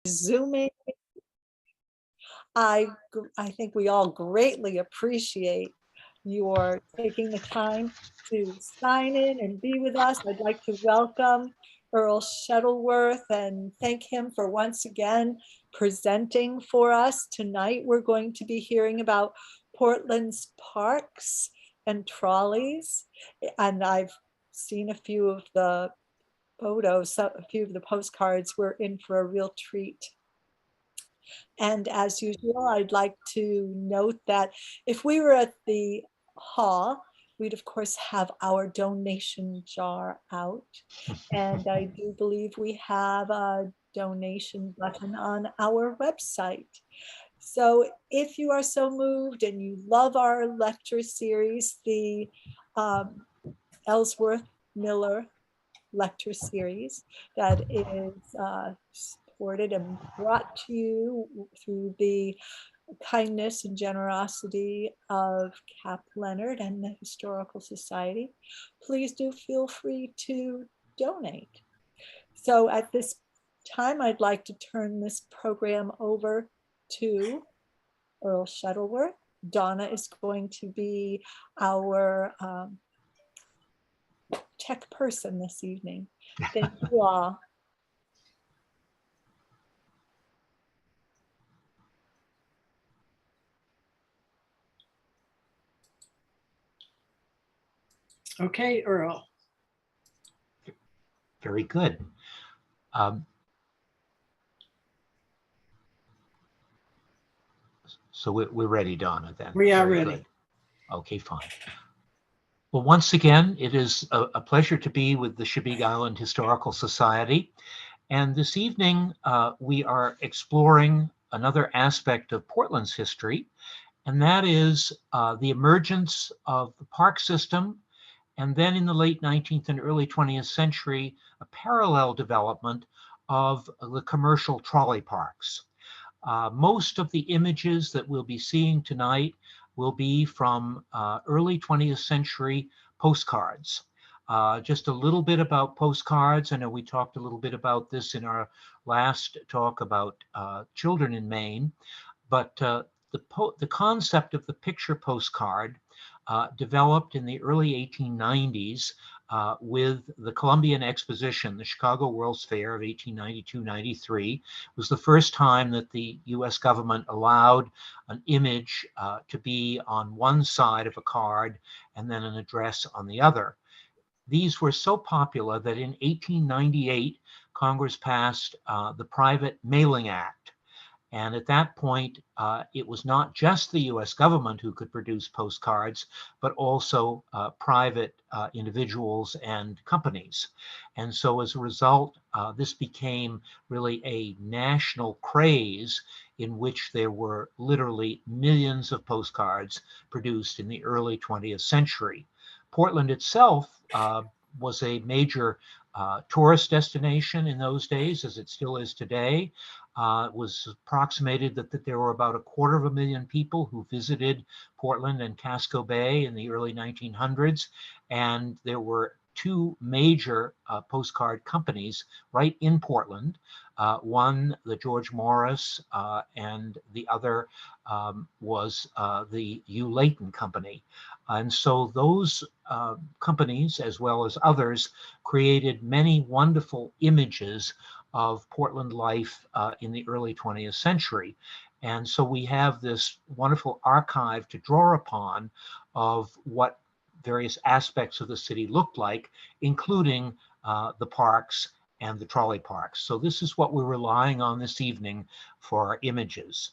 Zooming. I think we all greatly appreciate your taking the time to sign in and be with us. I'd like to welcome Earle Shettleworth and thank him for once again presenting for us. Tonight, we're going to be hearing about Portland's parks and trolleys. And I've seen a few of the photos, a few of the postcards. We're in for a real treat. And as usual, I'd like to note that if we were at the hall, we'd of course have our donation jar out. And I do believe we have a donation button on our website. So if you are so moved and you love our lecture series, the Ellsworth Miller lecture series that is supported and brought to you through the kindness and generosity of Cap Leonard and the Historical Society, please do feel free to donate. So at this time, I'd like to turn this program over to Earle Shettleworth. Donna is going to be our tech person this evening. Thank you all. Okay, Earle. Very good. So we're ready, Donna, then? We are Very ready. good. Okay, fine. Well, once again, it is a pleasure to be with the Chebigue Island Historical Society. And this evening, we are exploring another aspect of Portland's history, and that is the emergence of the park system, and then in the late 19th and early 20th century, a parallel development of the commercial trolley parks. Most of the images that we'll be seeing tonight will be from early 20th century postcards. Just a little bit about postcards. I know we talked a little bit about this in our last talk about children in Maine, but the concept of the picture postcard developed in the early 1890s with the Columbian Exposition. The Chicago World's Fair of 1892-93 was the first time that the US government allowed an image to be on one side of a card and then an address on the other. These were so popular that in 1898, Congress passed the Private Mailing Act. And at that point, it was not just the US government who could produce postcards, but also private individuals and companies. And so as a result, this became really a national craze in which there were literally millions of postcards produced in the early 20th century. Portland itself was a major tourist destination in those days, as it still is today. It was approximated that there were about 250,000 people who visited Portland and Casco Bay in the early 1900s, and there were two major postcard companies right in Portland. One, the George Morris, and the other was the Hugh Layton Company. And so those companies, as well as others, created many wonderful images of Portland life in the early 20th century. And so we have this wonderful archive to draw upon of what various aspects of the city looked like, including the parks and the trolley parks. So this is what we're relying on this evening for our images.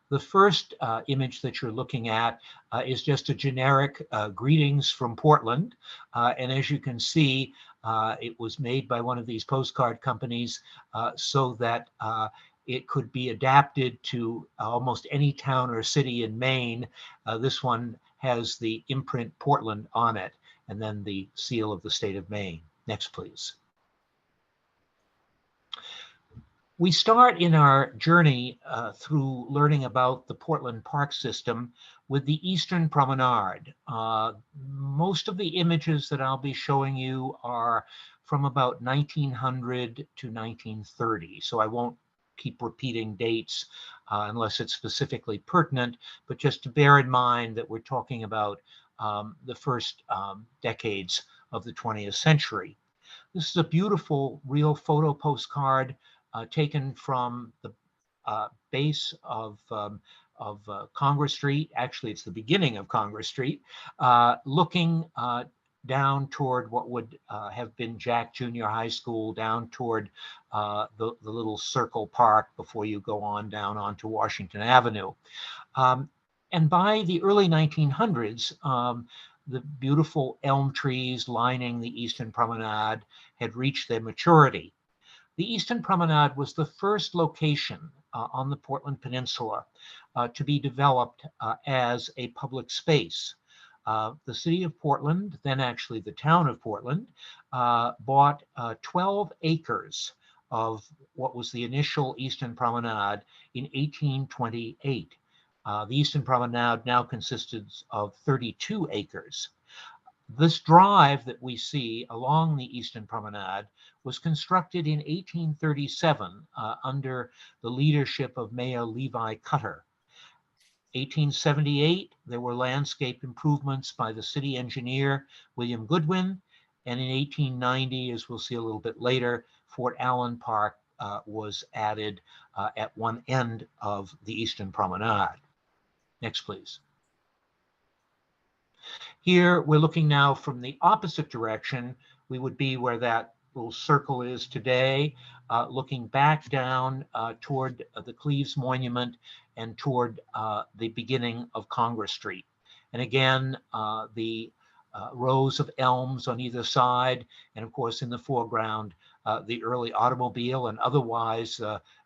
The first image that you're looking at is just a generic greetings from Portland. And as you can see, it was made by one of these postcard companies so that it could be adapted to almost any town or city in Maine. This one has the imprint Portland on it, and then the seal of the state of Maine. Next, please. We start in our journey through learning about the Portland Park system with the Eastern Promenade. Most of the images that I'll be showing you are from about 1900 to 1930, so I won't keep repeating dates unless it's specifically pertinent, but just to bear in mind that we're talking about the first decades of the 20th century. This is a beautiful real photo postcard taken from the base of Congress Street. Actually, it's the beginning of Congress Street, looking down toward what would have been Jack Junior High School, down toward the little circle park before you go on down onto Washington Avenue. And by the early 1900s, the beautiful elm trees lining the Eastern Promenade had reached their maturity. The Eastern Promenade was the first location on the Portland Peninsula to be developed as a public space. The city of Portland, then actually the town of Portland, bought 12 acres of what was the initial Eastern Promenade in 1828. The Eastern Promenade now consisted of 32 acres. This drive that we see along the Eastern Promenade was constructed in 1837 under the leadership of Mayor Levi Cutter. 1878, there were landscape improvements by the city engineer, William Goodwin. And in 1890, as we'll see a little bit later, Fort Allen Park was added at one end of the Eastern Promenade. Next, please. Here, we're looking now from the opposite direction. We would be where that little circle is today, looking back down toward the Cleves Monument and toward the beginning of Congress Street. And again, the rows of elms on either side, and of course in the foreground, the early automobile, and otherwise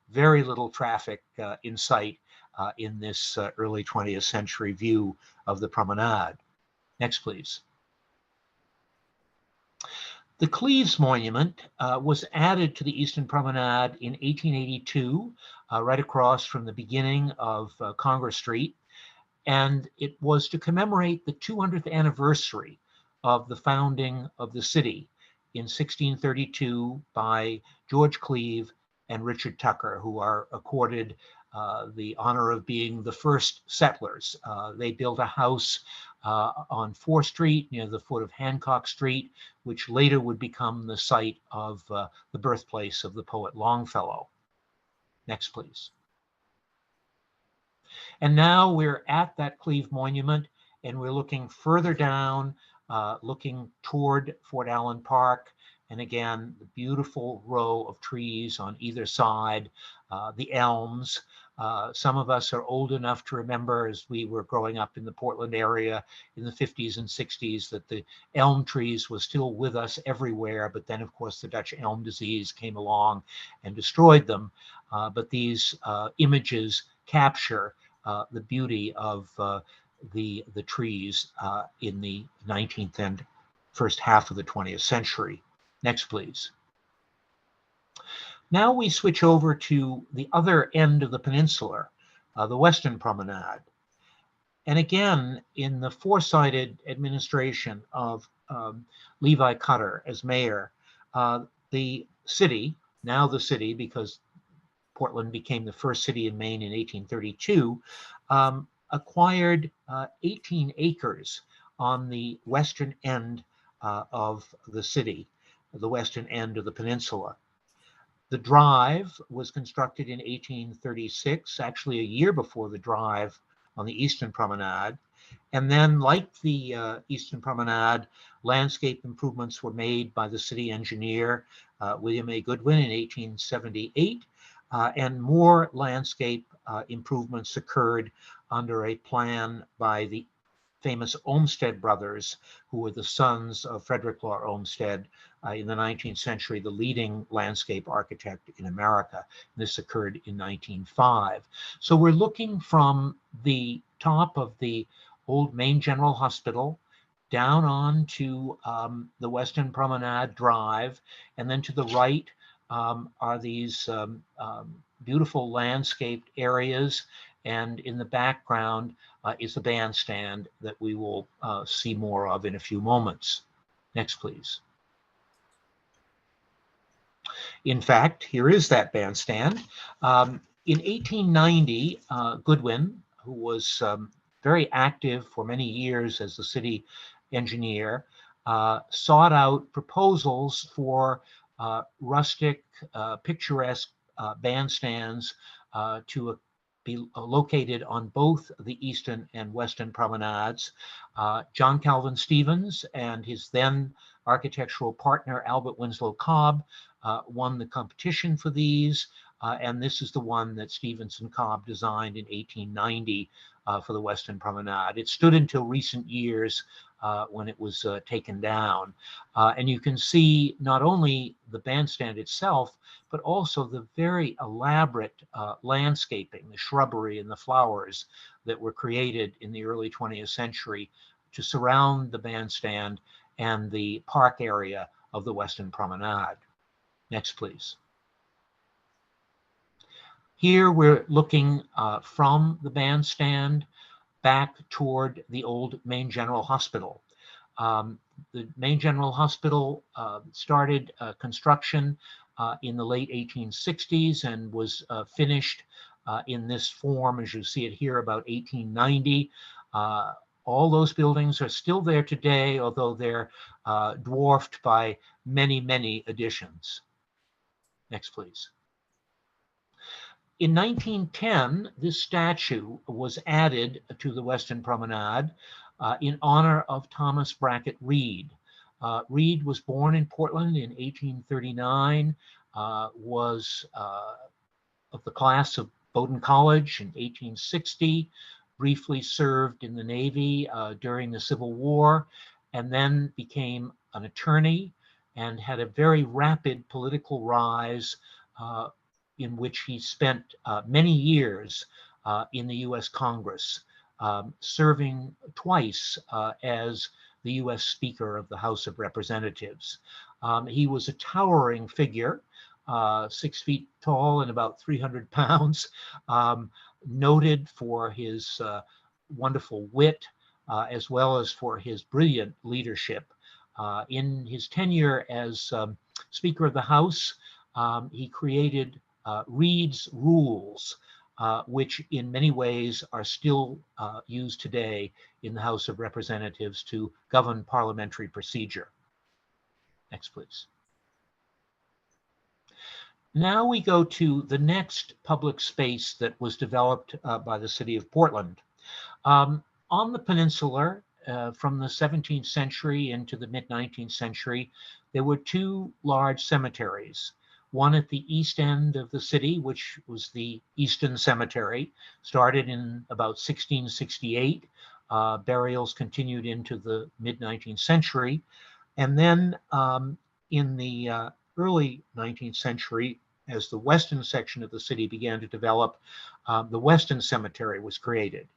very little traffic in sight in this early 20th century view of the promenade. Next, please. The Cleves Monument was added to the Eastern Promenade in 1882, right across from the beginning of Congress Street, and it was to commemorate the 200th anniversary of the founding of the city in 1632 by George Cleve and Richard Tucker, who are accorded the honor of being the first settlers. They built a house on 4th Street near the foot of Hancock Street, which later would become the site of the birthplace of the poet Longfellow. Next, please. And now we're at that Cleve Monument, and we're looking further down, looking toward Fort Allen Park. And again, the beautiful row of trees on either side, the elms. Some of us are old enough to remember, as we were growing up in the Portland area in the 50s and 60s, that the elm trees was still with us everywhere. But then, of course, the Dutch elm disease came along and destroyed them. But these images capture the beauty of the trees in the 19th and first half of the 20th century. Next, please. Now we switch over to the other end of the peninsula, the Western Promenade. And again, in the foresighted administration of Levi Cutter as mayor, the city, now the city, because Portland became the first city in Maine in 1832, acquired 18 acres on the western end of the city, the western end of the peninsula. The drive was constructed in 1836, actually a year before the drive on the Eastern Promenade. And then, like the Eastern Promenade, landscape improvements were made by the city engineer, William A. Goodwin, in 1878. And more landscape improvements occurred under a plan by the famous Olmsted brothers, who were the sons of Frederick Law Olmsted, in the 19th century, the leading landscape architect in America. This occurred in 1905. So we're looking from the top of the old Maine General Hospital down on to the Western Promenade Drive, and then to the right are these beautiful landscaped areas, and in the background is the bandstand that we will see more of in a few moments. Next, please. In fact, here is that bandstand. In 1890, Goodwin, who was very active for many years as the city engineer, sought out proposals for rustic, picturesque bandstands to be located on both the eastern and western promenades. John Calvin Stevens and his then architectural partner, Albert Winslow Cobb, won the competition for these, and this is the one that Stevens and Cobb designed in 1890 for the Western Promenade. It stood until recent years when it was taken down. And you can see not only the bandstand itself, but also the very elaborate landscaping, the shrubbery and the flowers that were created in the early 20th century to surround the bandstand and the park area of the Western Promenade. Next, please. Here we're looking from the bandstand back toward the old Maine General Hospital. The Maine General Hospital started construction in the late 1860s and was finished in this form, as you see it here, about 1890. All those buildings are still there today, although they're dwarfed by many, many additions. Next, please. In 1910, this statue was added to the Western Promenade in honor of Thomas Brackett Reed. Reed was born in Portland in 1839, was of the class of Bowdoin College in 1860, briefly served in the Navy during the Civil War, and then became an attorney and had a very rapid political rise in which he spent many years in the U.S. Congress, serving twice as the U.S. Speaker of the House of Representatives. He was a towering figure, 6 feet tall and about 300 pounds, noted for his wonderful wit, as well as for his brilliant leadership. In his tenure as Speaker of the House, he created Reed's Rules, which in many ways are still used today in the House of Representatives to govern parliamentary procedure. Next, please. Now we go to the next public space that was developed by the city of Portland. On the peninsula, from the 17th century into the mid-19th century, there were two large cemeteries. One at the east end of the city, which was the Easton Cemetery, started in about 1668. Burials continued into the mid-19th century. And then in the early 19th century, as the western section of the city began to develop, the Weston Cemetery was created.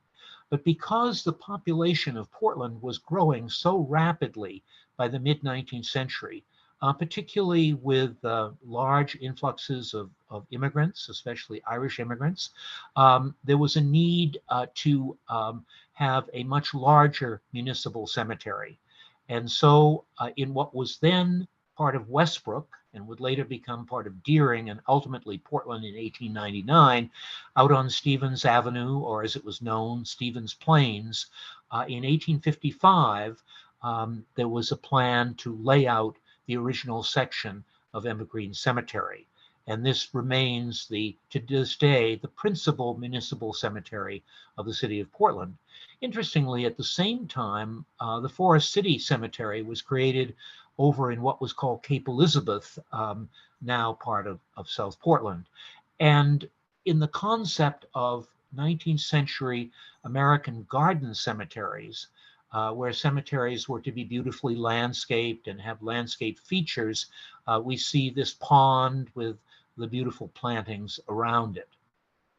But because the population of Portland was growing so rapidly by the mid-19th century, particularly with large influxes of immigrants, especially Irish immigrants, there was a need to have a much larger municipal cemetery. And so in what was then part of Westbrook and would later become part of Deering and ultimately Portland in 1899, out on Stevens Avenue, or as it was known, Stevens Plains, in 1855, there was a plan to lay out the original section of Evergreen Cemetery. And this remains, to this day, the principal municipal cemetery of the city of Portland. Interestingly, at the same time, the Forest City Cemetery was created over in what was called Cape Elizabeth, now part of South Portland. And in the concept of 19th century American garden cemeteries, where cemeteries were to be beautifully landscaped and have landscape features, we see this pond with the beautiful plantings around it.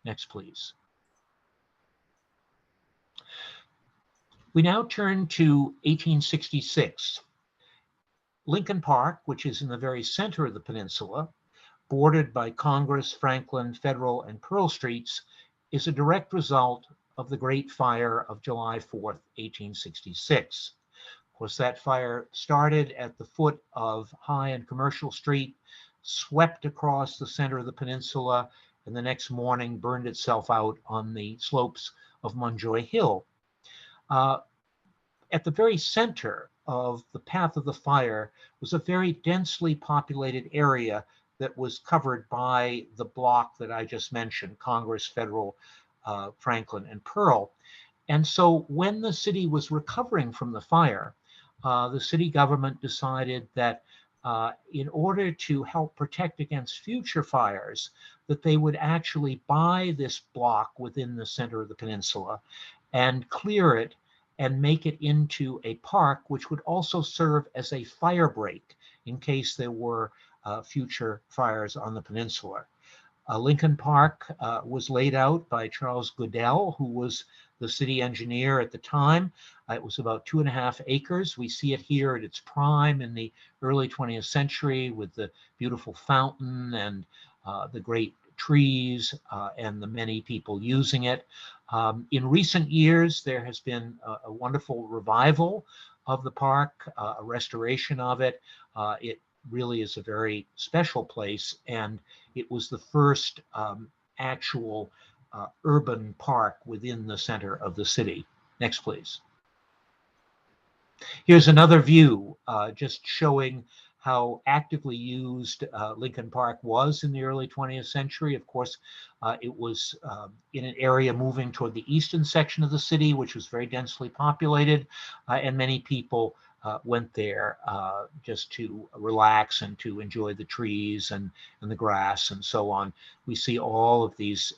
Next, please. We now turn to 1866. Lincoln Park, which is in the very center of the peninsula, bordered by Congress, Franklin, Federal, and Pearl Streets, is a direct result of the Great Fire of July 4th, 1866. Of course, that fire started at the foot of High and Commercial Street, swept across the center of the peninsula, and the next morning burned itself out on the slopes of Munjoy Hill. At the very center of the path of the fire was a very densely populated area that was covered by the block that I just mentioned, Congress, Federal, Franklin, and Pearl. And so when the city was recovering from the fire, the city government decided that in order to help protect against future fires, that they would actually buy this block within the center of the peninsula and clear it and make it into a park, which would also serve as a fire break in case there were future fires on the peninsula. Lincoln Park was laid out by Charles Goodell, who was the city engineer at the time. It was about 2.5 acres. We see it here at its prime in the early 20th century with the beautiful fountain and the great trees and the many people using it. In recent years, there has been a wonderful revival of the park, a restoration of it. It really is a very special place, and it was the first actual urban park within the center of the city. Next, please. Here's another view just showing how actively used Lincoln Park was in the early 20th century. Of course, it was in an area moving toward the eastern section of the city, which was very densely populated, and many people went there just to relax and to enjoy the trees and the grass and so on. We see all of these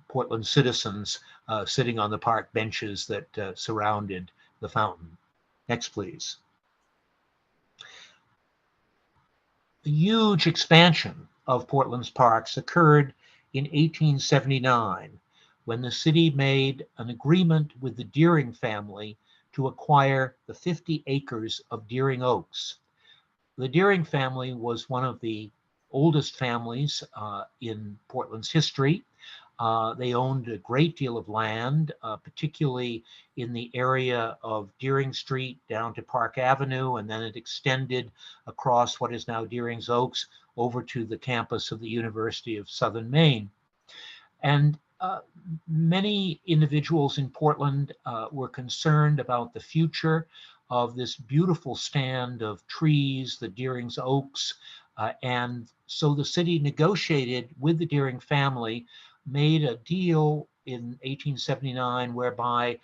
Portland citizens sitting on the park benches that surrounded the fountain. Next, please. The huge expansion of Portland's parks occurred in 1879 when the city made an agreement with the Deering family to acquire the 50 acres of Deering Oaks. The Deering family was one of the oldest families in Portland's history. They owned a great deal of land, particularly in the area of Deering Street down to Park Avenue, and then it extended across what is now Deering's Oaks over to the campus of the University of Southern Maine. And many individuals in Portland were concerned about the future of this beautiful stand of trees, the Deering's Oaks, and so the city negotiated with the Deering family, made a deal in 1879 whereby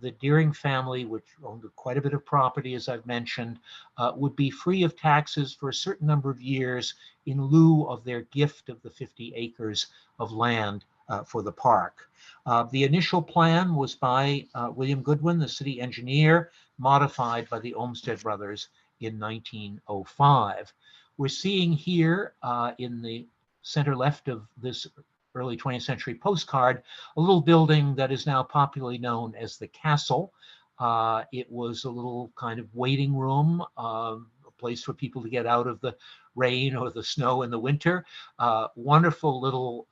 the Deering family, which owned quite a bit of property, as I've mentioned, would be free of taxes for a certain number of years in lieu of their gift of the 50 acres of land for the park. The initial plan was by William Goodwin, the city engineer, modified by the Olmsted brothers in 1905. We're seeing here in the center left of this early 20th century postcard, a little building that is now popularly known as the Castle. It was a little kind of waiting room, a place for people to get out of the rain or the snow in the winter. Wonderful little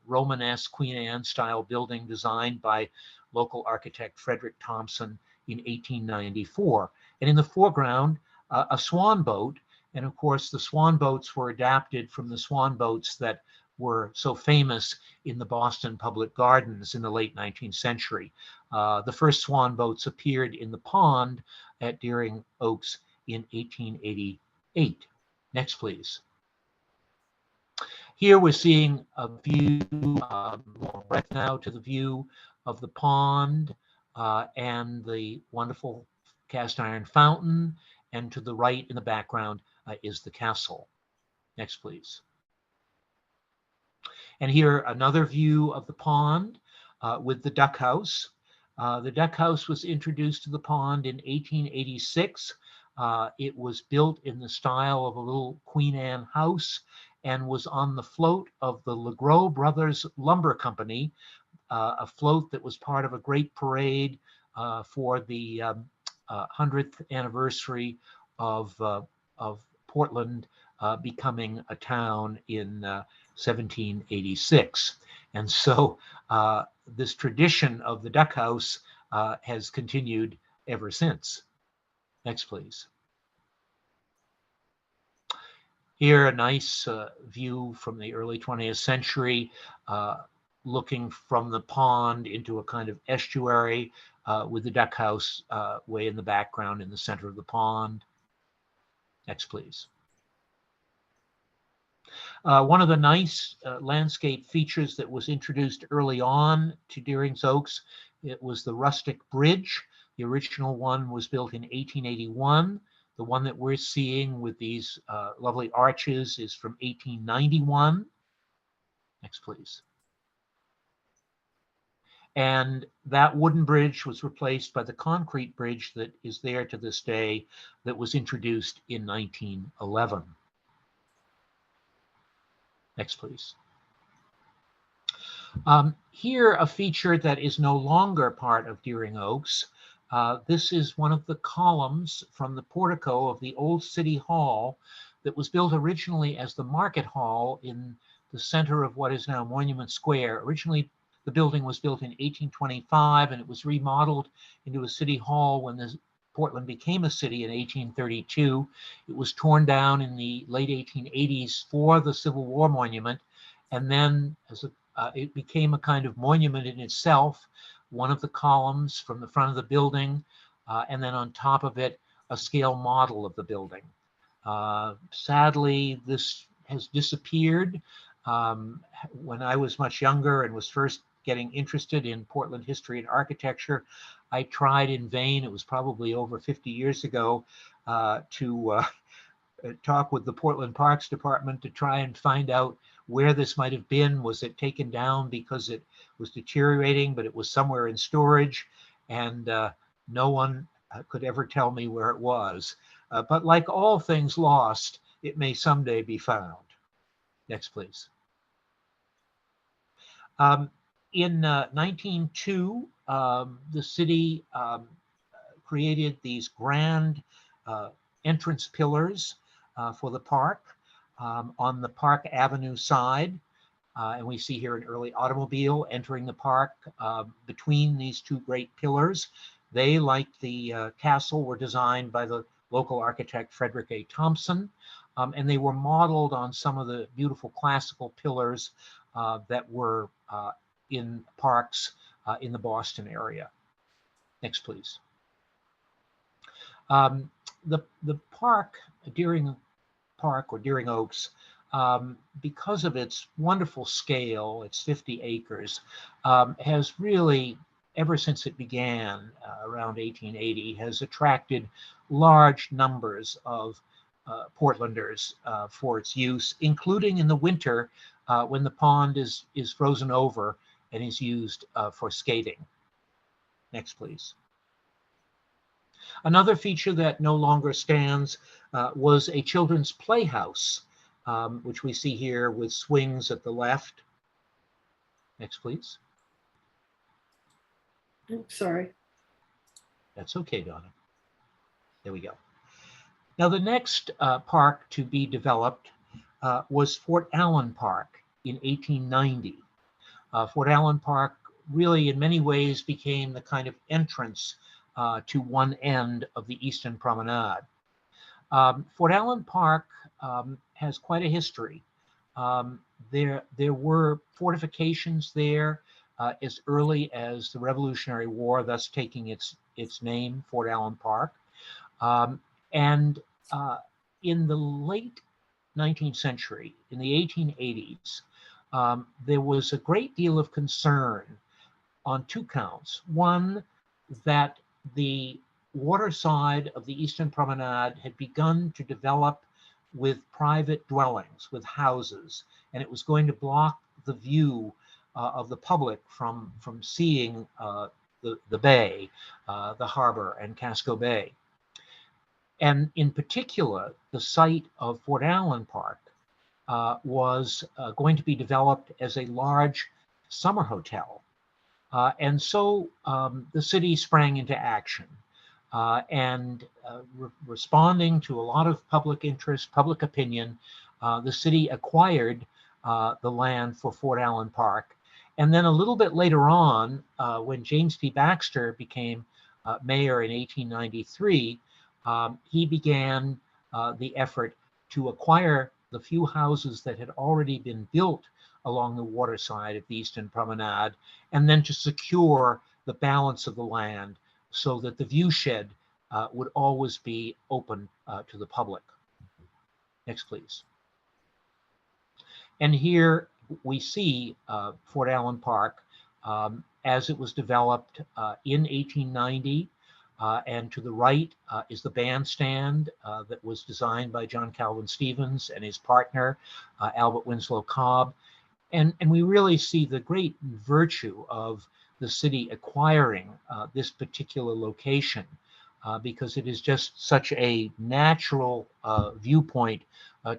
Romanesque Queen Anne style building designed by local architect Frederick Thompson in 1894. And in the foreground, a swan boat. And of course, the swan boats were adapted from the swan boats that were so famous in the Boston Public Gardens in the late 19th century. The first swan boats appeared in the pond at Deering Oaks in 1888. Next, please. Here we're seeing a view, right now to the view of the pond and the wonderful cast iron fountain, and to the right in the background is the castle. Next, please. And here another view of the pond with the duck house. The duck house was introduced to the pond in 1886. It was built in the style of a little Queen Anne house and was on the float of the LeGros Brothers Lumber Company, a float that was part of a great parade for the 100th anniversary of Portland becoming a town in 1786. And so this tradition of the duck house has continued ever since. Next, please. Here, a nice view from the early 20th century, looking from the pond into a kind of estuary with the duck house way in the background in the center of the pond. Next, please. One of the nice landscape features that was introduced early on to Deering's Oaks, it was the rustic bridge. The original one was built in 1881. The one that we're seeing with these lovely arches is from 1891. Next, please. And that wooden bridge was replaced by the concrete bridge that is there to this day that was introduced in 1911. Next, please. Here, a feature that is no longer part of Deering Oaks. This is one of the columns from the portico of the old City Hall that was built originally as the Market Hall in the center of what is now Monument Square. Originally, the building was built in 1825, and it was remodeled into a city hall when Portland became a city in 1832. It was torn down in the late 1880s for the Civil War monument, and then it became a kind of monument in itself, one of the columns from the front of the building, and then on top of it, a scale model of the building. Sadly, this has disappeared. When I was much younger and was first getting interested in Portland history and architecture, I tried in vain, it was probably over 50 years ago, to talk with the Portland Parks Department to try and find out where this might have been. Was it taken down because it was deteriorating, but it was somewhere in storage? And no one could ever tell me where it was. But like all things lost, it may someday be found. Next, please. In 1902, the city created these grand entrance pillars for the park on the Park Avenue side. And we see here an early automobile entering the park between these two great pillars. They, like the castle, were designed by the local architect Frederick A. Thompson, and they were modeled on some of the beautiful classical pillars that were in parks in the Boston area. Next, please. The park, Deering Park or Deering Oaks, because of its wonderful scale, its 50 acres, has really, ever since it began around 1880, has attracted large numbers of Portlanders for its use, including in the winter when the pond is frozen over and is used for skating. Next, please. Another feature that no longer stands was a children's playhouse, which we see here with swings at the left. Next, please. Oops, sorry. That's okay, Donna. There we go. Now, the next park to be developed was Fort Allen Park in 1890. Fort Allen Park really, in many ways, became the kind of entrance to one end of the Eastern Promenade. Fort Allen Park has quite a history. There were fortifications there as early as the Revolutionary War, thus taking its name, Fort Allen Park. And in the late 19th century, in the 1880s, there was a great deal of concern on two counts. One, that the water side of the Eastern Promenade had begun to develop with private dwellings, with houses, and it was going to block the view of the public from seeing the bay, the harbor, and Casco Bay. And in particular, the site of Fort Allen Park was going to be developed as a large summer hotel. And so the city sprang into action. And responding to a lot of public interest, public opinion, the city acquired the land for Fort Allen Park. And then a little bit later on, when James P. Baxter became mayor in 1893, he began the effort to acquire the few houses that had already been built along the waterside of the Eastern Promenade, and then to secure the balance of the land so that the viewshed would always be open to the public. Next, please. And here we see Fort Allen Park as it was developed in 1890. And to the right is the bandstand that was designed by John Calvin Stevens and his partner, Albert Winslow Cobb. And we really see the great virtue of the city acquiring this particular location because it is just such a natural viewpoint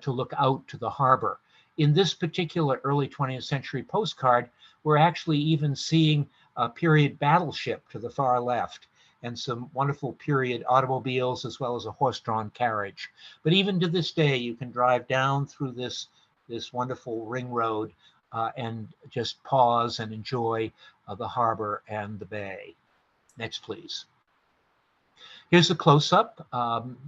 to look out to the harbor. In this particular early 20th century postcard, we're actually even seeing a period battleship to the far left and some wonderful period automobiles as well as a horse-drawn carriage. But even to this day, you can drive down through this wonderful ring road and just pause and enjoy the harbor and the bay. Next, please. Here's a close-up,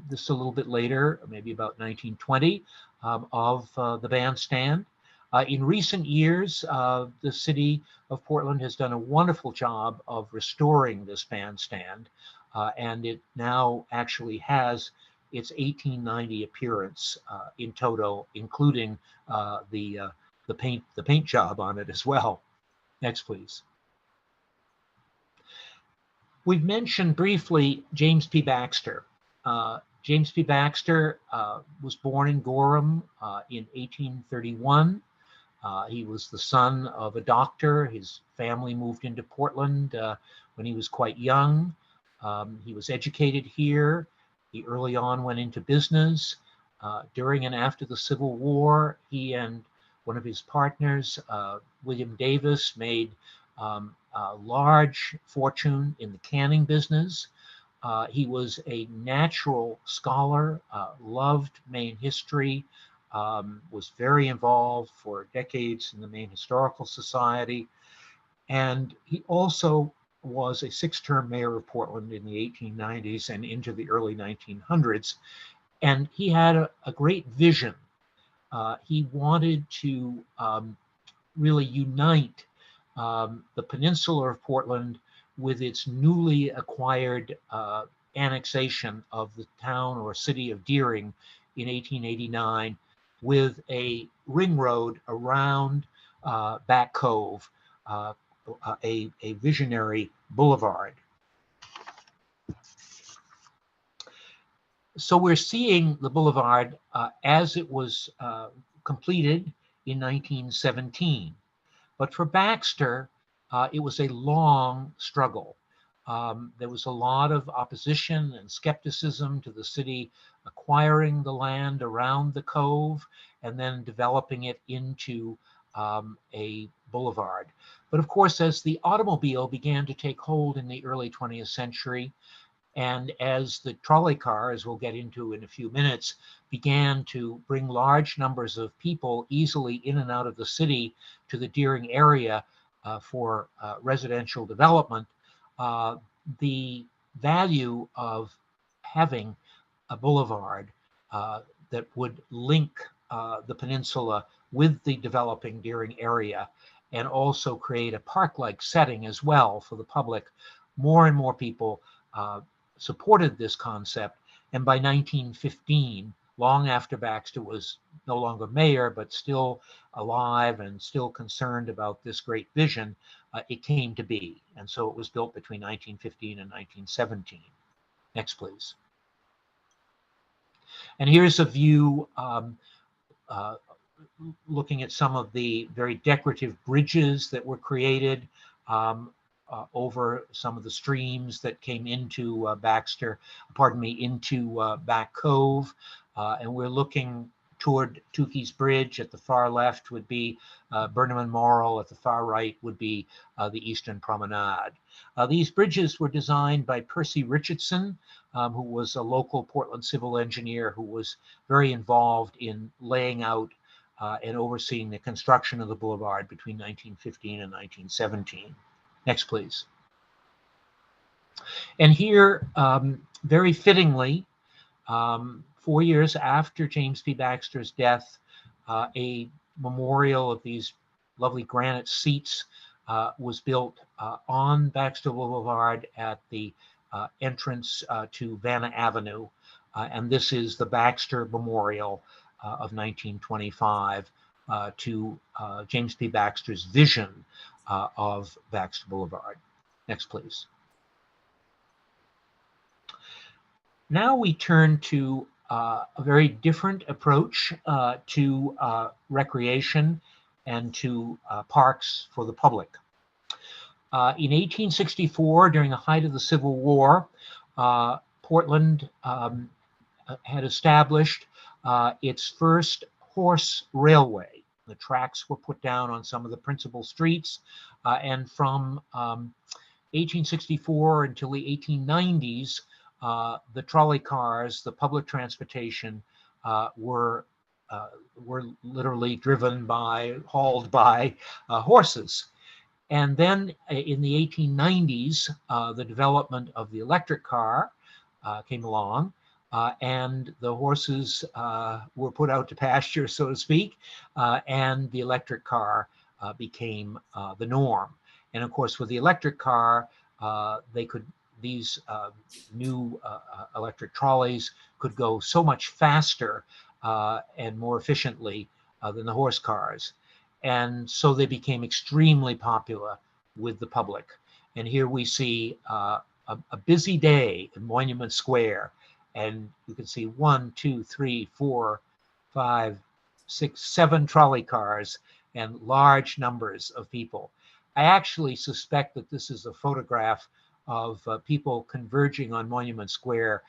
this is a little bit later, maybe about 1920, of the bandstand. In recent years, the city of Portland has done a wonderful job of restoring this bandstand, and it now actually has its 1890 appearance in toto, including the paint job on it as well. Next, please. We've mentioned briefly James P. Baxter. James P. Baxter was born in Gorham in 1831. He was the son of a doctor. His family moved into Portland when he was quite young. He was educated here. He early on went into business. During and after the Civil War, he and one of his partners, William Davis, made a large fortune in the canning business. He was a natural scholar, loved Maine history, was very involved for decades in the Maine Historical Society. And he also was a six-term mayor of Portland in the 1890s and into the early 1900s. And he had a great vision. He wanted to really unite the peninsula of Portland with its newly acquired annexation of the town or city of Deering in 1889 with a ring road around Back Cove, a visionary boulevard. So we're seeing the boulevard as it was completed in 1917. But for Baxter, it was a long struggle. There was a lot of opposition and skepticism to the city acquiring the land around the cove and then developing it into a boulevard. But of course, as the automobile began to take hold in the early 20th century, and as the trolley car, as we'll get into in a few minutes, began to bring large numbers of people easily in and out of the city to the Deering area for residential development, the value of having a boulevard that would link the peninsula with the developing Deering area and also create a park-like setting as well for the public, more and more people supported this concept. And by 1915, long after Baxter was no longer mayor, but still alive and still concerned about this great vision, it came to be. And so it was built between 1915 and 1917. Next, please. And here's a view looking at some of the very decorative bridges that were created over some of the streams that came into into Back Cove. And we're looking toward Tukey's Bridge. At the far left would be Burnham and Morrill. At the far right would be the Eastern Promenade. These bridges were designed by Percy Richardson, who was a local Portland civil engineer who was very involved in laying out and overseeing the construction of the boulevard between 1915 and 1917. Next, please. And here, very fittingly, 4 years after James P. Baxter's death, A memorial of these lovely granite seats was built on Baxter Boulevard at the entrance to Vanna Avenue. And this is the Baxter Memorial of 1925 to James P. Baxter's vision of Baxter Boulevard. Next, please. Now we turn to a very different approach to recreation and to parks for the public. In 1864, during the height of the Civil War, Portland had established its first horse railway. The tracks were put down on some of the principal streets, and from 1864 until the 1890s, the trolley cars, the public transportation, were literally hauled by horses. And then in the 1890s, the development of the electric car came along, and the horses were put out to pasture, so to speak, and the electric car became the norm. And of course, with the electric car, these new electric trolleys could go so much faster and more efficiently than the horse cars. And so they became extremely popular with the public. And here we see a busy day in Monument Square. And you can see 1, 2, 3, 4, 5, 6, 7 trolley cars and large numbers of people. I actually suspect that this is a photograph of people converging on Monument Square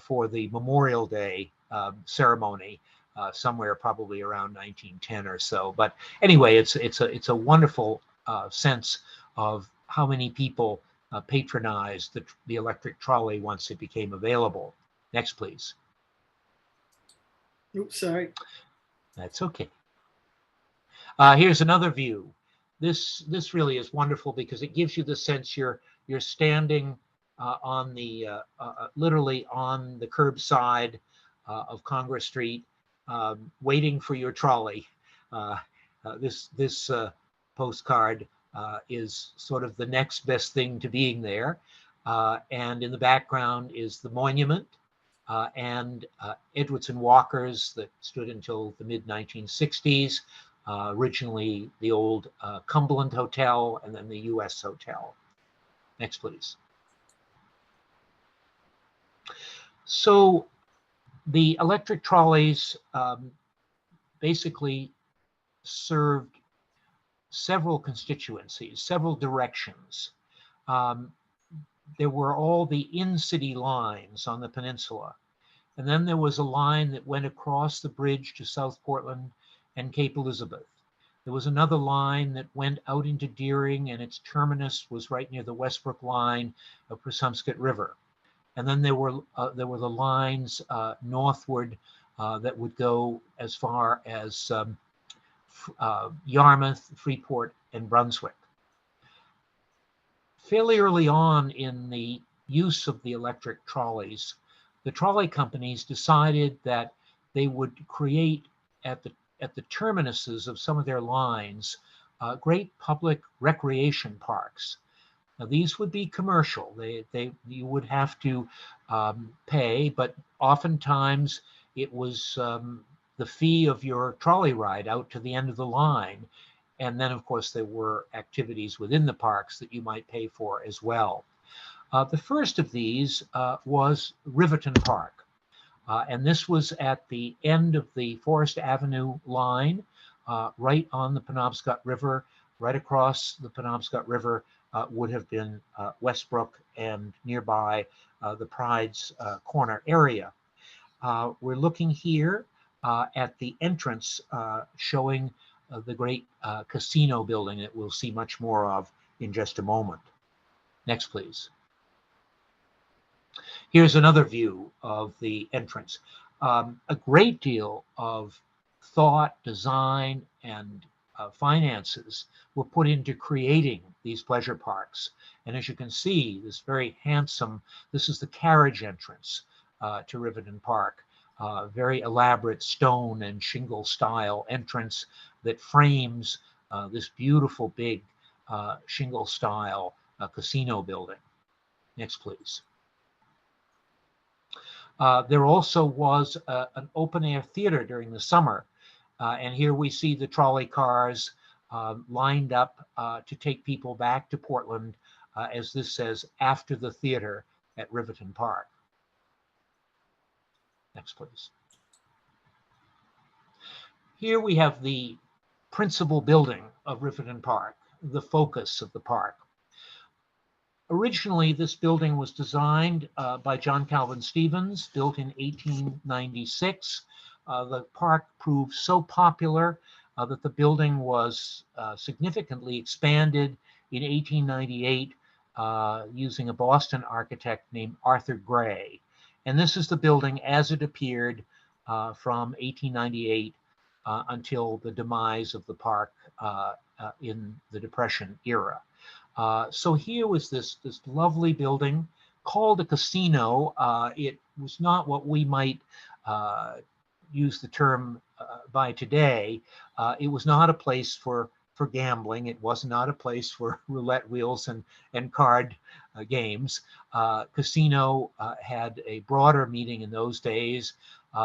for the Memorial Day ceremony, somewhere probably around 1910 or so. But anyway, it's a wonderful sense of how many people patronized the electric trolley once it became available. Next, please. Oops, sorry. That's okay. Here's another view. This really is wonderful because it gives you the sense you're standing on the literally on the curbside of Congress Street, waiting for your trolley. This postcard is sort of the next best thing to being there. And in the background is the monument and Edwards and Walker's that stood until the mid-1960s. Originally the old Cumberland Hotel and then the U.S. Hotel. Next, please. So the electric trolleys basically served several constituencies, several directions. There were all the in-city lines on the peninsula. And then there was a line that went across the bridge to South Portland and Cape Elizabeth. There was another line that went out into Deering, and its terminus was right near the Westbrook line of Presumscot River. And then there were the lines northward that would go as far as Yarmouth, Freeport, and Brunswick. Fairly early on in the use of the electric trolleys, the trolley companies decided that they would create at the terminuses of some of their lines great public recreation parks. Now these would be commercial. You would have to pay, but oftentimes it was the fee of your trolley ride out to the end of the line. And then, of course, there were activities within the parks that you might pay for as well. The first of these was Riverton Park. And this was at the end of the Forest Avenue line, right on the Penobscot River. Right across the Penobscot River would have been Westbrook and nearby the Pride's Corner area. We're looking here at the entrance showing the great casino building that we'll see much more of in just a moment. Next, please. Here's another view of the entrance. A great deal of thought, design, and finances were put into creating these pleasure parks. And as you can see, this very handsome, this is the carriage entrance to Riverton Park. very elaborate stone and shingle style entrance that frames this beautiful big shingle style casino building. Next, please. There also was an open air theater during the summer. And here we see the trolley cars lined up to take people back to Portland, as this says, after the theater at Riverton Park. Next, please. Here we have the principal building of Riverton Park, the focus of the park. Originally, this building was designed by John Calvin Stevens, built in 1896. The park proved so popular that the building was significantly expanded in 1898 using a Boston architect named Arthur Gray. And this is the building as it appeared from 1898 until the demise of the park in the Depression era. So here was this lovely building called a casino. It was not what we might use the term by today. It was not a place for gambling. It was not a place for roulette wheels and card games. Casino had a broader meaning in those days,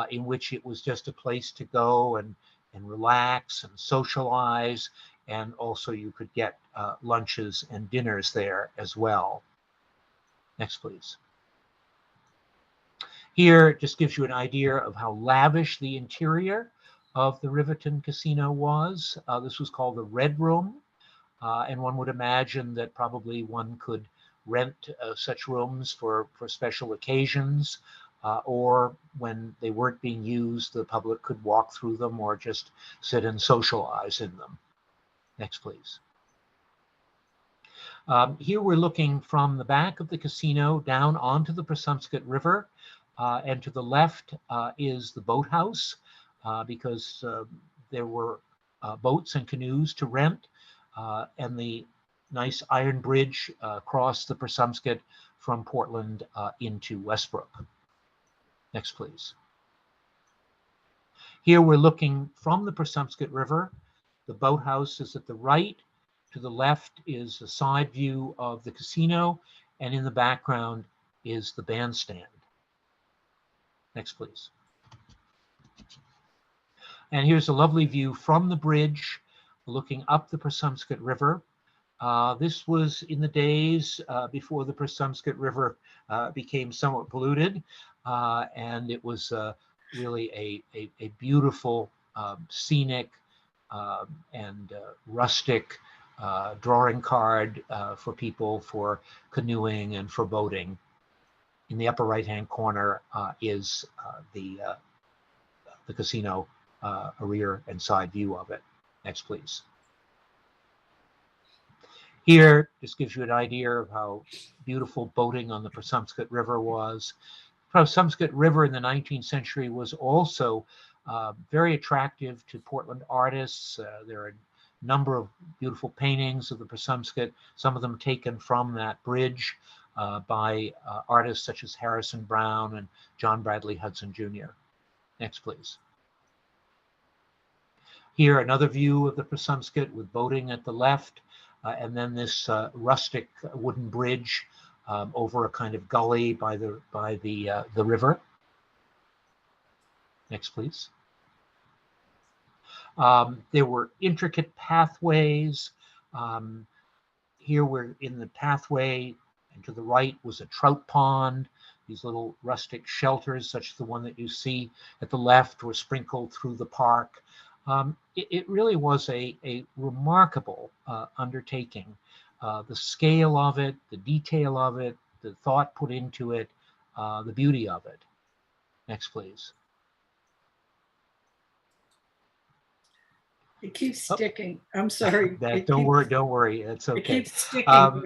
in which it was just a place to go and relax and socialize. And also you could get lunches and dinners there as well. Next, please. Here just gives you an idea of how lavish the interior of the Riverton Casino was. This was called the Red Room. And one would imagine that probably one could rent such rooms for special occasions, or when they weren't being used, the public could walk through them or just sit and socialize in them. Next, please. Here we're looking from the back of the casino down onto the Passumpsicut River, and to the left is the boathouse, because there were boats and canoes to rent, and the nice iron bridge across the Passumpsicut from Portland into Westbrook. Next, please. Here we're looking from the Passumpsicut River. The boathouse is at the right. To the left is a side view of the casino, and in the background is the bandstand. Next, please. And here's a lovely view from the bridge looking up the Passumpsicut River. This was in the days before the Passumpsicut River became somewhat polluted, and it was really a beautiful, scenic, and rustic drawing card for people for canoeing and for boating. In the upper right-hand corner is the casino, a rear and side view of it. Next, please. Here just gives you an idea of how beautiful boating on the Passumpsicut River was. Passumpsicut River in the 19th century was also very attractive to Portland artists. There are a number of beautiful paintings of the Passumpsicut, some of them taken from that bridge by artists such as Harrison Brown and John Bradley Hudson Jr. Next, please. Here, another view of the Passumpsicut with boating at the left, and then this rustic wooden bridge over a kind of gully by the river. Next, please. There were intricate pathways. Here we're in the pathway, and to the right was a trout pond. These little rustic shelters, such as the one that you see at the left, were sprinkled through the park. It really was a remarkable undertaking. The scale of it, the detail of it, the thought put into it, the beauty of it. Next, please. It keeps sticking. I'm sorry. Don't worry. It's okay. It keeps sticking.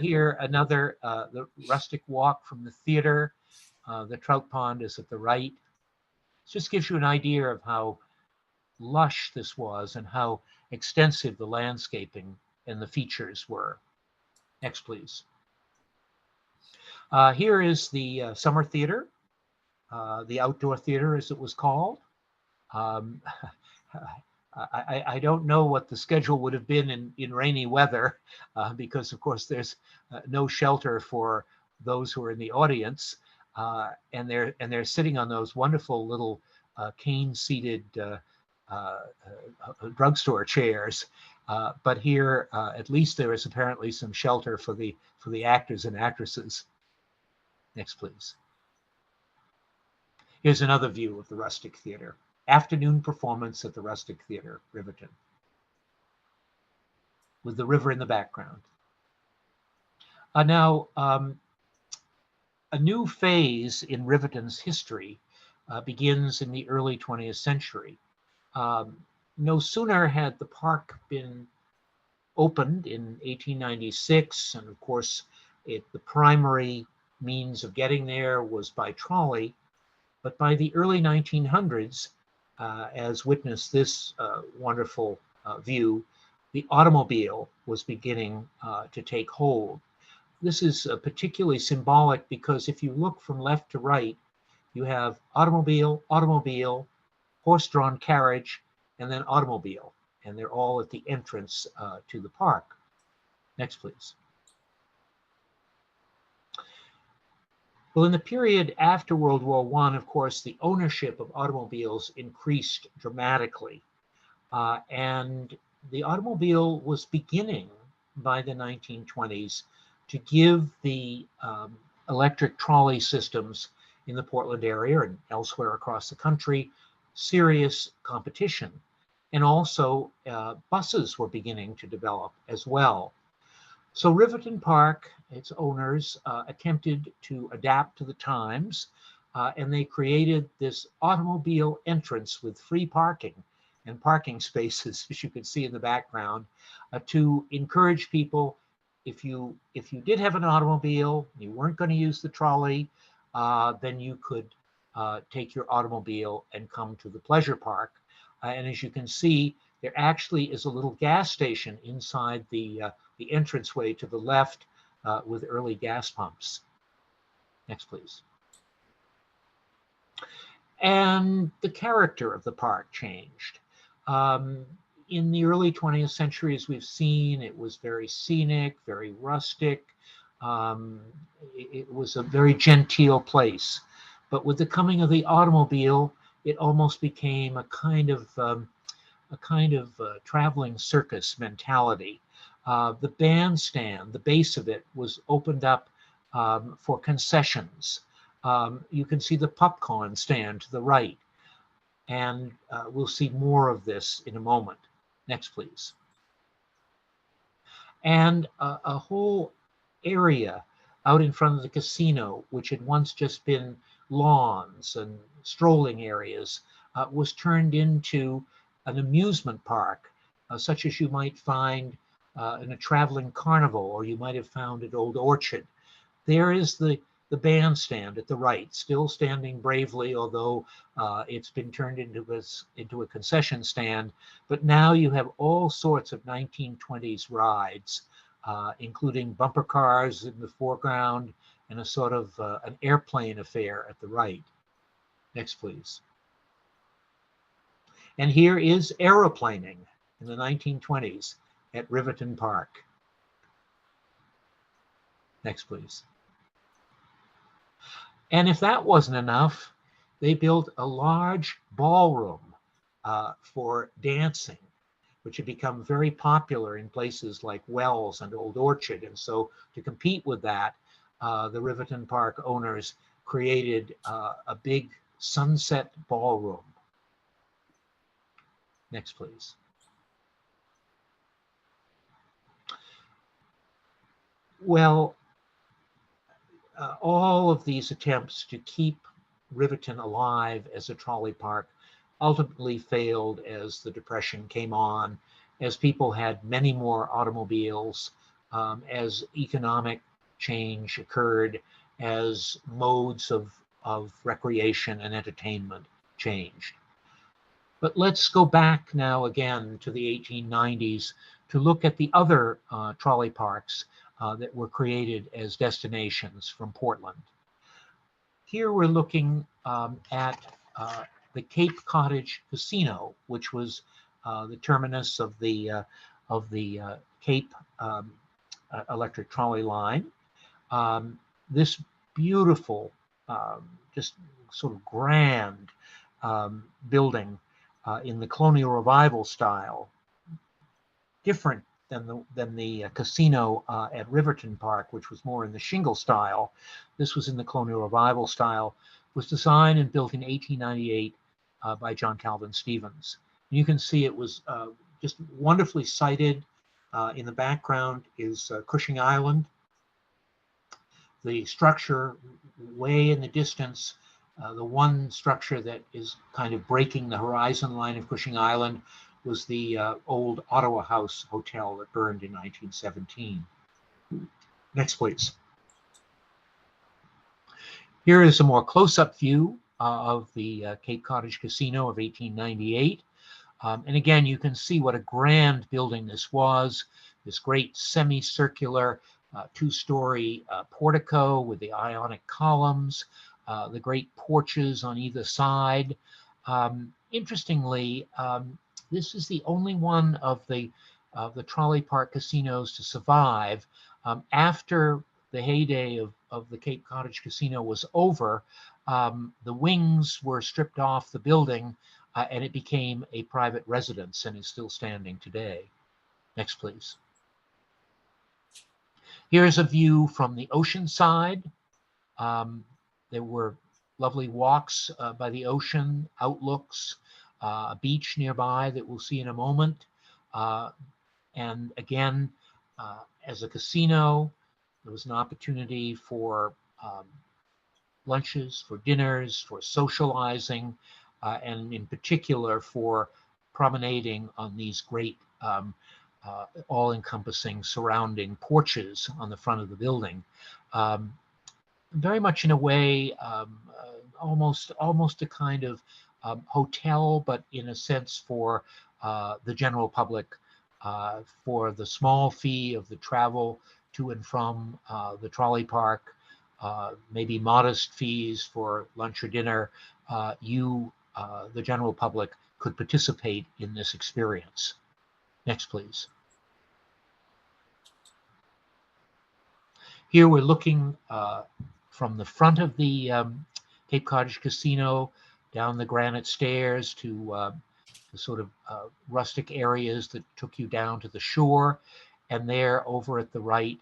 Here, another the rustic walk from the theater. The trout pond is at the right. It just gives you an idea of how lush this was and how extensive the landscaping and the features were. Next, please. Here is the summer theater. the outdoor theater, as it was called. Um, I don't know what the schedule would have been in rainy weather, because, of course, there's no shelter for those who are in the audience, and they're sitting on those wonderful little cane-seated drugstore chairs. But here, at least, there is apparently some shelter for the actors and actresses. Next, please. Here's another view of the Rustic Theater. Afternoon performance at the Rustic Theater, Riverton, with the river in the background. Now, a new phase in Riverton's history begins in the early 20th century. No sooner had the park been opened in 1896, and of course, the primary means of getting there was by trolley, but by the early 1900s, as witnessed this wonderful view, the automobile was beginning to take hold. This is particularly symbolic because if you look from left to right, you have automobile, automobile, horse-drawn carriage, and then automobile, and they're all at the entrance to the park. Next, please. Well, in the period after World War I, of course, the ownership of automobiles increased dramatically. And the automobile was beginning by the 1920s to give the electric trolley systems in the Portland area and elsewhere across the country serious competition. And also buses were beginning to develop as well. So Riverton Park, its owners, attempted to adapt to the times, and they created this automobile entrance with free parking and parking spaces, as you can see in the background, to encourage people, if you did have an automobile, you weren't going to use the trolley, then you could take your automobile and come to the pleasure park. And as you can see, there actually is a little gas station inside the entranceway to the left with early gas pumps. Next, please. And the character of the park changed. In the early 20th century, as we've seen, it was very scenic, very rustic. It was a very genteel place. But with the coming of the automobile, it almost became a kind of traveling circus mentality. The bandstand, the base of it, was opened up for concessions. You can see the popcorn stand to the right, and we'll see more of this in a moment. Next, please. And a whole area out in front of the casino, which had once just been lawns and strolling areas, was turned into an amusement park, such as you might find in a traveling carnival, or you might have found at Old Orchard. There is the bandstand at the right, still standing bravely, although it's been turned into a concession stand. But now you have all sorts of 1920s rides, including bumper cars in the foreground and a sort of an airplane affair at the right. Next, please. And here is aeroplaning in the 1920s at Riverton Park. Next, please. And if that wasn't enough, they built a large ballroom for dancing, which had become very popular in places like Wells and Old Orchard. And so to compete with that, the Riverton Park owners created a big sunset ballroom. Next, please. Well, all of these attempts to keep Riverton alive as a trolley park ultimately failed as the Depression came on, as people had many more automobiles, as economic change occurred, as modes of recreation and entertainment changed. But let's go back now again to the 1890s to look at the other trolley parks that were created as destinations from Portland. here we're looking at the Cape Cottage Casino, which was the terminus of the Cape electric trolley line. This beautiful, just sort of grand building in the colonial revival style, different than the casino at Riverton Park, which was more in the shingle style. This was in the colonial revival style, was designed and built in 1898 by John Calvin Stevens. And you can see it was just wonderfully sited. In the background is Cushing Island. The structure way in the distance, the one structure that is kind of breaking the horizon line of Cushing Island was the old Ottawa House Hotel that burned in 1917. Next, please. Here is a more close-up view of the Cape Cottage Casino of 1898. And again, you can see what a grand building this was. This great semicircular two-story portico with the Ionic columns, the great porches on either side. Interestingly, this is the only one of the trolley park casinos to survive. After the heyday of the Cape Cottage Casino was over, the wings were stripped off the building and it became a private residence and is still standing today. Next, please. Here's a view from the ocean side. There were lovely walks by the ocean, outlooks, a beach nearby that we'll see in a moment. And again, as a casino, there was an opportunity for lunches, for dinners, for socializing, and in particular for promenading on these great all-encompassing surrounding porches on the front of the building. Very much in a way, almost a kind of hotel, but in a sense for the general public, for the small fee of the travel to and from the trolley park, maybe modest fees for lunch or dinner. The general public, could participate in this experience. Next, please. Here we're looking from the front of the Cape Cottage Casino down the granite stairs to the sort of rustic areas that took you down to the shore. And there over at the right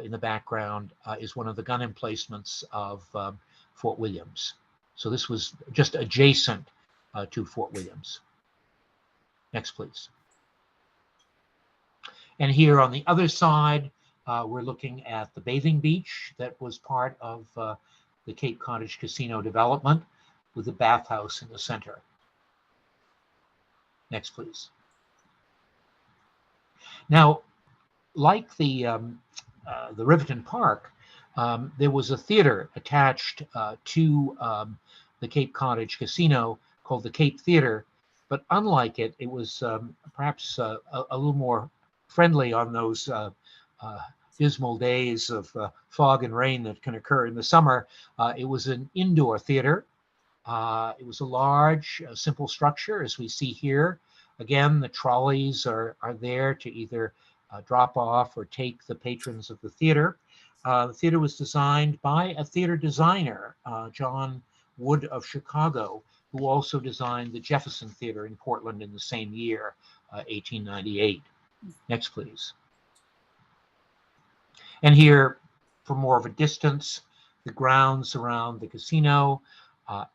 in the background is one of the gun emplacements of Fort Williams. So this was just adjacent to Fort Williams. Next, please. And here on the other side, we're looking at the bathing beach that was part of the Cape Cottage Casino development with the bathhouse in the center. Next, please. Now, like the Riverton Park, there was a theater attached to the Cape Cottage Casino called the Cape Theater, but unlike it, it was perhaps a little more friendly on those dismal days of fog and rain that can occur in the summer. It was an indoor theater. It was a large, simple structure, as we see here. Again, the trolleys are there to either drop off or take the patrons of the theater. The theater was designed by a theater designer, John Wood of Chicago, who also designed the Jefferson Theater in Portland in the same year, 1898. Next, please. And here, from more of a distance, the grounds around the casino,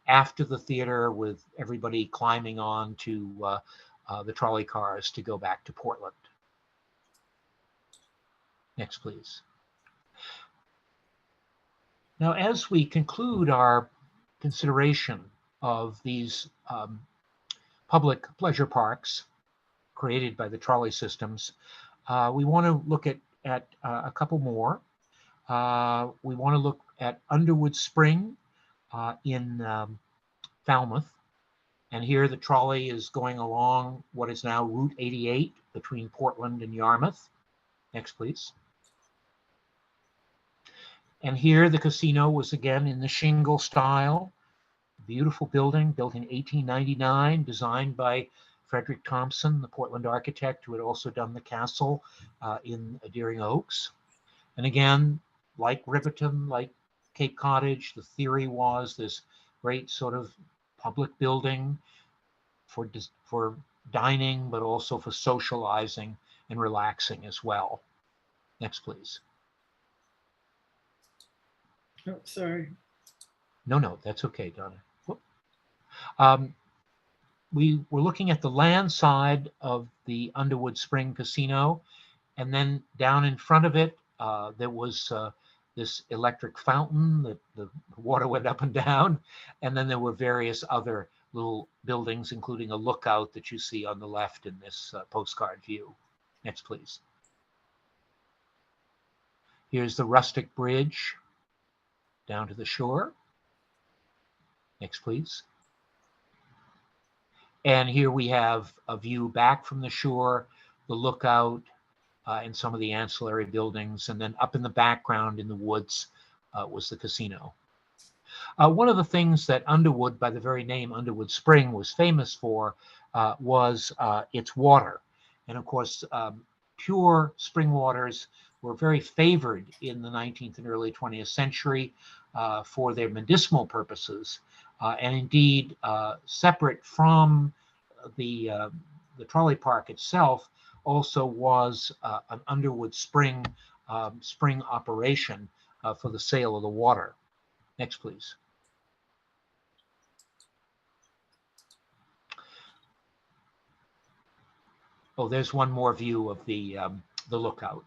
after the theater, with everybody climbing on to the trolley cars to go back to Portland. Next, please. Now, as we conclude our consideration of these public pleasure parks created by the trolley systems, we want to look at a couple more. We want to look at Underwood Spring in Falmouth. And here the trolley is going along what is now Route 88 between Portland and Yarmouth. Next, please. And here the casino was again in the shingle style. Beautiful building, built in 1899, designed by Frederick Thompson, the Portland architect who had also done the castle in Deering Oaks. And again, like Riverton, like Cape Cottage, the theory was this great sort of public building for dining, but also for socializing and relaxing as well. Next, please. Oh, sorry. No, that's okay, Donna. Um, we were looking at the land side of the Underwood Spring Casino, and then down in front of it, there was this electric fountain that the water went up and down, and then there were various other little buildings, including a lookout that you see on the left in this postcard view. Next, please. Here's the rustic bridge down to the shore. Next, please. And here we have a view back from the shore, the lookout, and some of the ancillary buildings. And then up in the background in the woods was the casino. One of the things that Underwood, by the very name Underwood Spring, was famous for was its water. And of course, pure spring waters were very favored in the 19th and early 20th century for their medicinal purposes. And indeed, separate from the trolley park itself, also was an Underwood Spring spring operation for the sale of the water. Next, please. Oh, there's one more view of the lookout.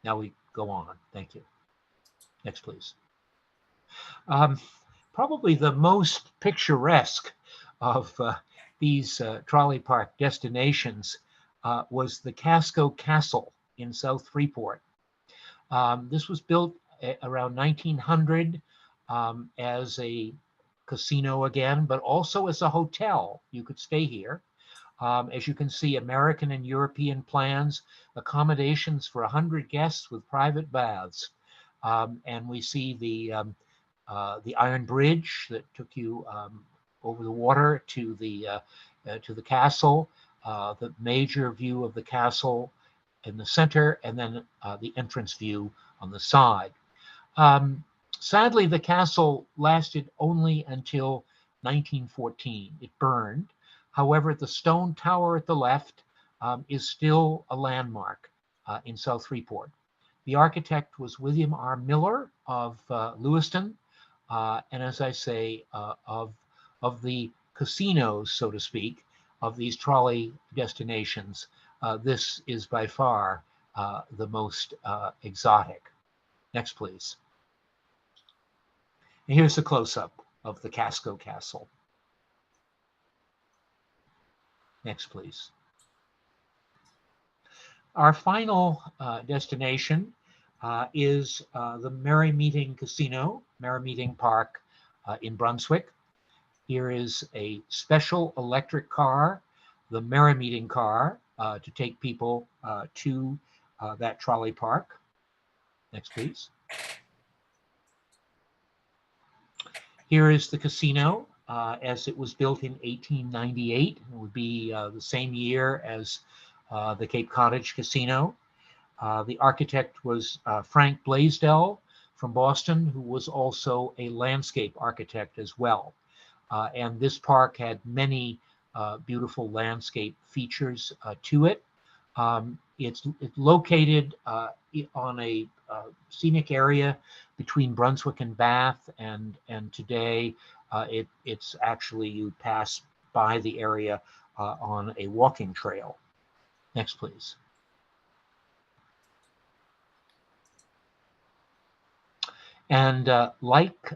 Now we go on. Thank you. Next, please. Probably the most picturesque of these trolley park destinations was the Casco Castle in South Freeport. This was built around 1900 as a casino again, but also as a hotel. You could stay here. As you can see, American and European plans, accommodations for 100 guests with private baths. And we see the iron bridge that took you over the water to the castle, the major view of the castle in the center, and then the entrance view on the side. Sadly, the castle lasted only until 1914. It burned. However, the stone tower at the left is still a landmark in South Freeport. The architect was William R. Miller of Lewiston, and as I say, of the casinos, so to speak, of these trolley destinations, this is by far the most exotic. Next, please. And here's a close-up of the Casco Castle. Next, please. Our final destination is the Merry Meeting Casino, Merry Meeting Park in Brunswick. Here is a special electric car, the Merry Meeting car, to take people to that trolley park. Next, please. Here is the casino as it was built in 1898. It would be the same year as the Cape Cottage Casino. The architect was Frank Blaisdell from Boston, who was also a landscape architect as well. And this park had many beautiful landscape features to it. It's located on a scenic area between Brunswick and Bath, and today it's actually, you pass by the area on a walking trail. Next, please. And like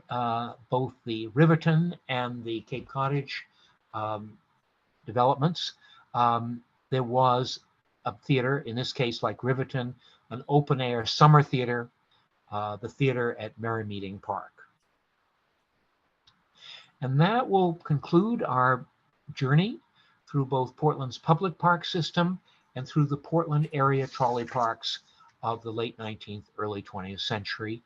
both the Riverton and the Cape Cottage developments, there was a theater, in this case, like Riverton, an open-air summer theater, the theater at Merry Meeting Park. And that will conclude our journey through both Portland's public park system and through the Portland area trolley parks of the late 19th, early 20th century.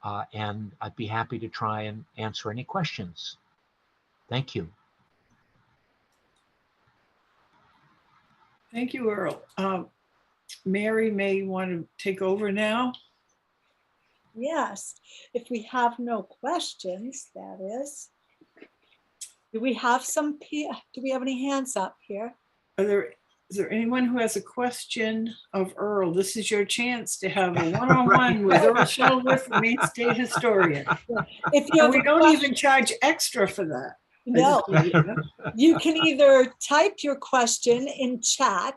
and I'd be happy to try and answer any questions. Thank you. Thank you, Earl. Mary may want to take over now. Yes, if we have no questions, that is. Do we have do we have any hands up here? Is there anyone who has a question of Earl? This is your chance to have a one-on-one with Earle Shettleworth, the Maine State Historian. If you And have we a don't question, even charge extra for that. no, you can either type your question in chat,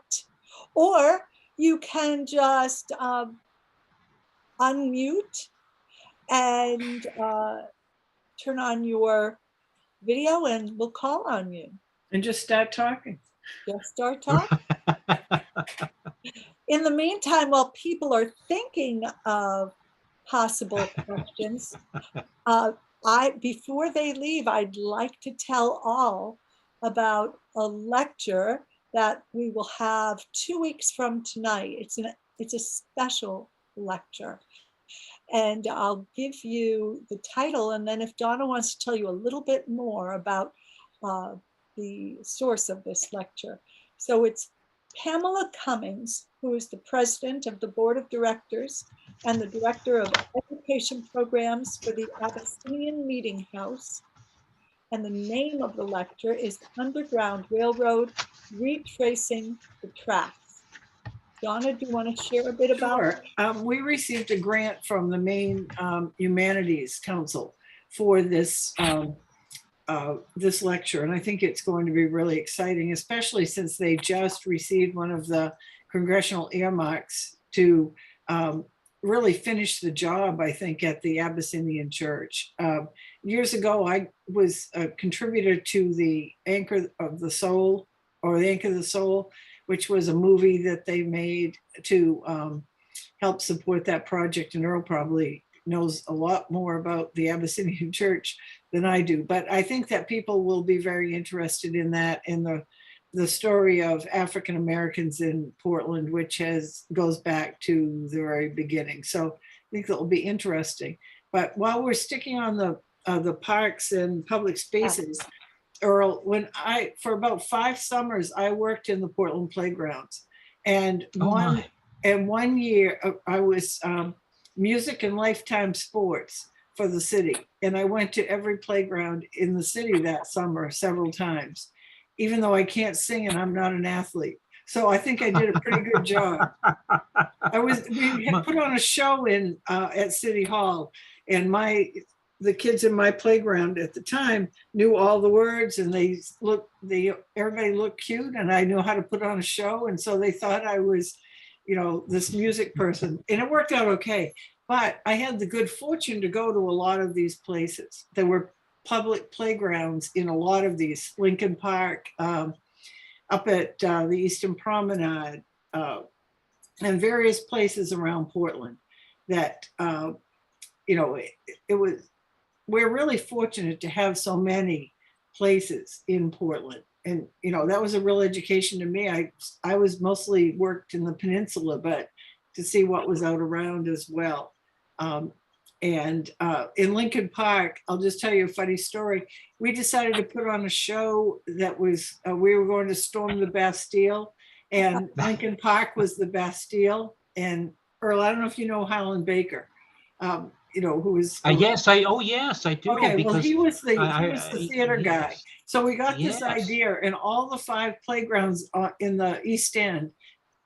or you can just unmute and turn on your video and we'll call on you. And just start talking. Just start talking. In the meantime, while people are thinking of possible questions, before they leave, I'd like to tell all about a lecture that we will have 2 weeks from tonight. It's a special lecture. And I'll give you the title, and then if Donna wants to tell you a little bit more about the source of this lecture. So it's Pamela Cummings, who is the president of the board of directors and the director of education programs for the Abyssinian Meeting House. And the name of the lecture is Underground Railroad, Retracing the Tracks. Donna, do you want to share a bit about it? Sure. We received a grant from the Maine Humanities Council for this this lecture, and I think it's going to be really exciting, especially since they just received one of the congressional earmarks to really finish the job, I think, at the Abyssinian Church. Years ago, I was a contributor to the Anchor of the Soul, or the Anchor of the Soul, which was a movie that they made to help support that project. And Earl probably knows a lot more about the Abyssinian Church than I do. But I think that people will be very interested in that, and the story of African Americans in Portland, which goes back to the very beginning. So I think that will be interesting. But while we're sticking on the parks and public spaces, Earl, for about 5 summers, I worked in the Portland playgrounds, and one year I was music and lifetime sports for the city, and I went to every playground in the city that summer several times, even though I can't sing and I'm not an athlete. So I think I did a pretty good job. We had put on a show at City Hall, and the kids in my playground at the time knew all the words, and everybody looked cute, and I knew how to put on a show. And so they thought I was, this music person, and it worked out okay. But I had the good fortune to go to a lot of these places. There were public playgrounds in a lot of these, Lincoln Park, up at the Eastern Promenade, and various places around Portland that, we're really fortunate to have so many places in Portland. And, that was a real education to me. I was mostly worked in the peninsula, but to see what was out around as well. And in Lincoln Park, I'll just tell you a funny story. We decided to put on a show that was, we were going to storm the Bastille, and Lincoln Park was the Bastille. And Earl, I don't know if you know Howland Baker, who was. Yes, I do. Okay, because well, he was the theater guy. So we got this idea, and all the 5 playgrounds in the East End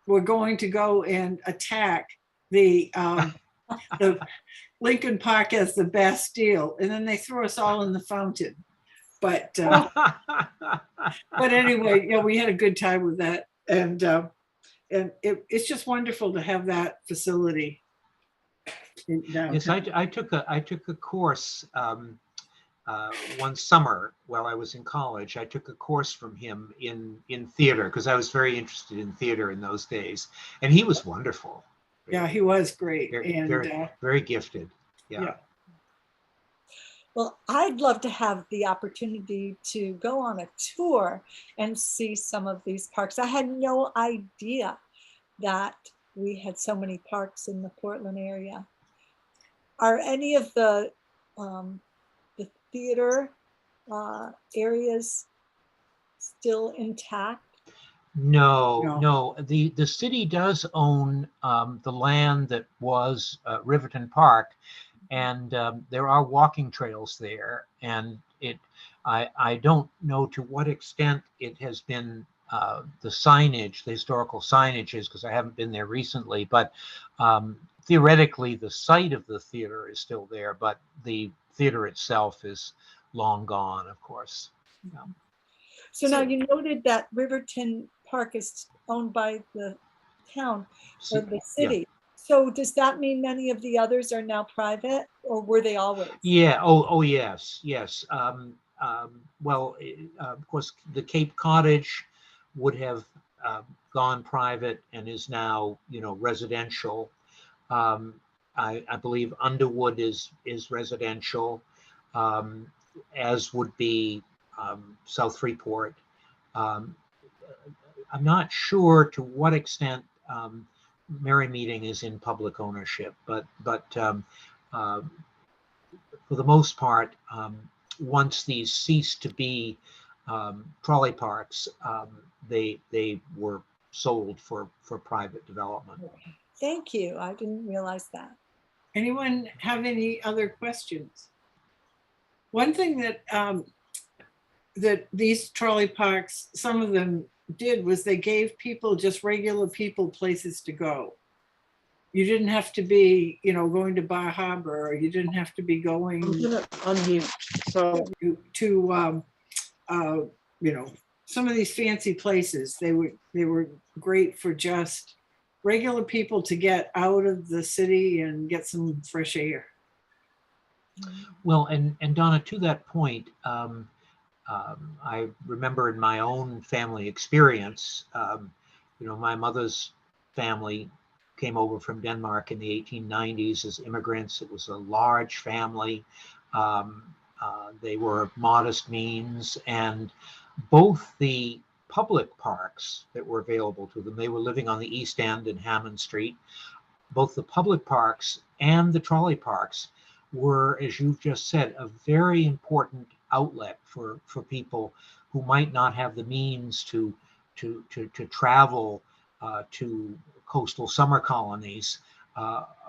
were going to go and attack the Lincoln Park as the Bastille, and then they threw us all in the fountain. But anyway, we had a good time with that, and it's just wonderful to have that facility. Yes, I took a course one summer while I was in college. I took a course from him in theater, because I was very interested in theater in those days, and he was wonderful. Yeah, he was great, very gifted. Yeah. Well, I'd love to have the opportunity to go on a tour and see some of these parks. I had no idea that we had so many parks in the Portland area. are any of the theater areas still intact? No, No. no. The city does own the land that was Riverton Park, and there are walking trails there. And I don't know to what extent it has been the signage, the historical signage is, because I haven't been there recently. But theoretically, the site of the theater is still there, but the theater itself is long gone, of course. Yeah. So now you noted that Riverton Park is owned by the town or the Yeah. city. So does that mean many of the others are now private, or were they always? Yeah. Oh, yes, yes. Well, of course, the Cape Cottage would have gone private and is now, residential. Um, I believe Underwood is residential, um, as would be South Freeport. Um, I'm not sure to what extent Merry Meeting is in public ownership, but uh, for the most part, once these ceased to be trolley parks, they were sold for private development. Thank you. I didn't realize that. Anyone have any other questions? One thing that these trolley parks, some of them did, was they gave people, just regular people, places to go. You didn't have to be, going to Bar Harbor, or you didn't have to be going Unmute. So to some of these fancy places. They were great for just regular people to get out of the city and get some fresh air. Well, and Donna, to that point, I remember in my own family experience, my mother's family came over from Denmark in the 1890s as immigrants. It was a large family. They were of modest means, and both the public parks that were available to them, they were living on the East End in Hammond Street, both the public parks and the trolley parks were, as you've just said, a very important outlet for people who might not have the means to travel to coastal summer colonies,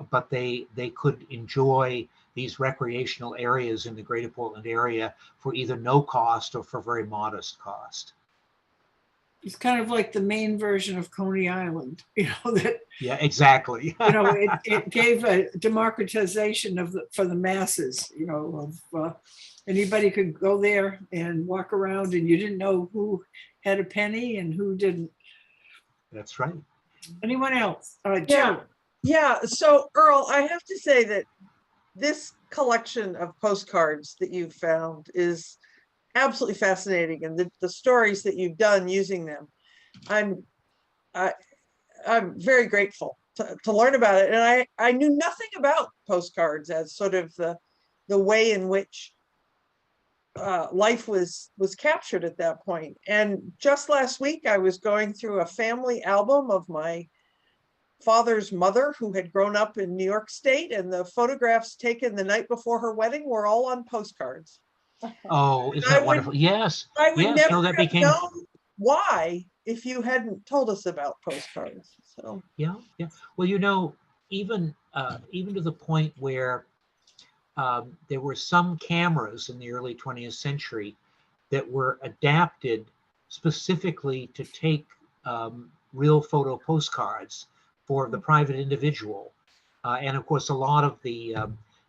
but they could enjoy these recreational areas in the Greater Portland area for either no cost or for very modest cost. It's kind of like the Maine version of Coney Island, that. Yeah, exactly. It gave a democratization for the masses, anybody could go there and walk around, and you didn't know who had a penny and who didn't. That's right. Anyone else? yeah, yeah. So Earle, I have to say that this collection of postcards that you've found is absolutely fascinating, and the stories that you've done using them, I'm very grateful to learn about it. And I knew nothing about postcards as sort of the way in which life was captured at that point. And just last week, I was going through a family album of my father's mother, who had grown up in New York State, and the photographs taken the night before her wedding were all on postcards. Oh, isn't that wonderful? Yes. I would yes, never no, that have became known why if you hadn't told us about postcards. So yeah. Well, even to the point where there were some cameras in the early 20th century that were adapted specifically to take real photo postcards for the private individual. And of course, a lot of the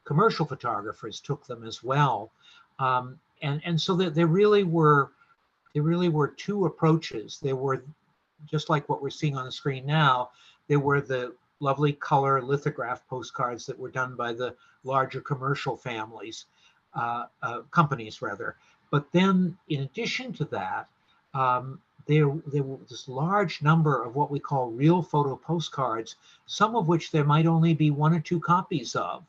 commercial photographers took them as well. And so that there really were two approaches. There were, just like what we're seeing on the screen now, there were the lovely color lithograph postcards that were done by the larger commercial companies rather. But then in addition to that, there was this large number of what we call real photo postcards, some of which there might only be one or two copies of,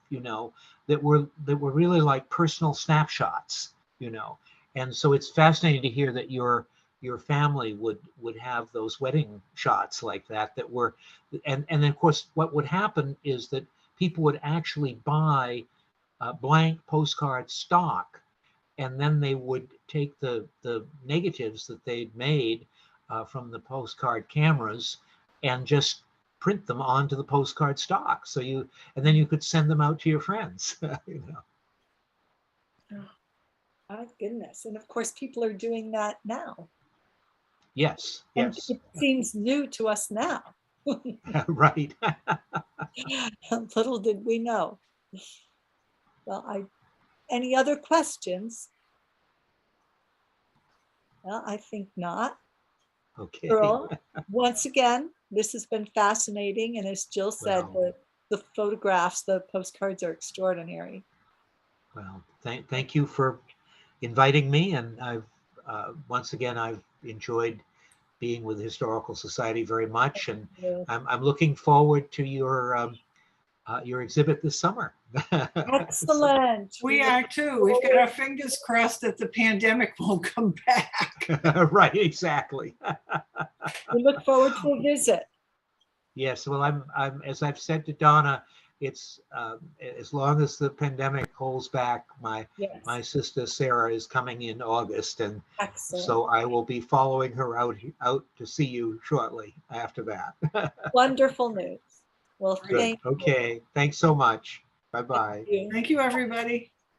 that were really like personal snapshots, And so it's fascinating to hear that your family would have those wedding shots like that were, and then of course what would happen is that people would actually buy blank postcard stock, and then they would take the negatives that they'd made from the postcard cameras and just print them onto the postcard stock. So and then you could send them out to your friends. You know. My goodness. And of course, people are doing that now. Yes, And yes, it seems new to us now. right. Little did we know. Well, any other questions? Well, I think not. Okay. Earl, once again, this has been fascinating. And as Jill said, Well, the photographs, the postcards are extraordinary. well, thank you for inviting me, and once again I've enjoyed being with the Historical Society very much, and I'm looking forward to your exhibit this summer. Excellent. We are too. We've got our fingers crossed that the pandemic won't come back. Right, exactly. We look forward to a visit. Yes, well, I'm as I've said to Donna, it's as long as the pandemic holds back, my Yes, sister Sarah is coming in August, and excellent. so I will be following her out to see you shortly after that. Wonderful news. Well, Good. thank Okay. Thanks so much. Bye-bye. you. Thank you, everybody.